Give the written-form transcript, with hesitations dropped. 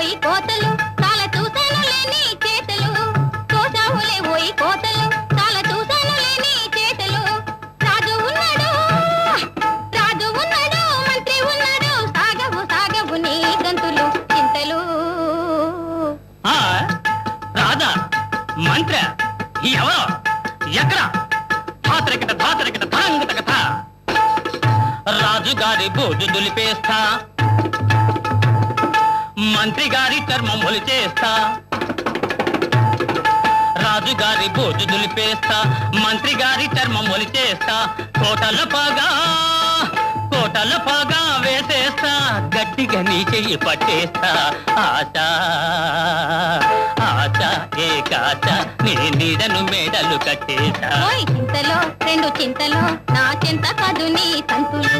ఓయి కోతలు చాలా చూసాను లేని చేతలు తోసావులే ఓయి కోతలు చాలా చూసాను లేని చేతలు రాజు ఉన్నాడు మంత్రి ఉన్నాడు సాగవు నీ గంతులు చింతలు రాజా మంత్రి ఎవరో ఎక్కడ ధాతరికిట ధాంగత కథ రాజుగారి బోజు దులిపేస్తా మంత్రి గారి చర్మములు చేస్తా రాజుగారి బోజు దులిపేస్తా మంత్రి గారి చర్మములు చేస్తా కోటల పాగా వేసేస్తా గట్టిగా నీ చెయ్యి పట్టేస్తా ఆశ ఏకాశ నీ నీడను మేడలు కట్టేస్తా చింతలో రెండు చింతలో నా చింత కాదు నీ తంతులు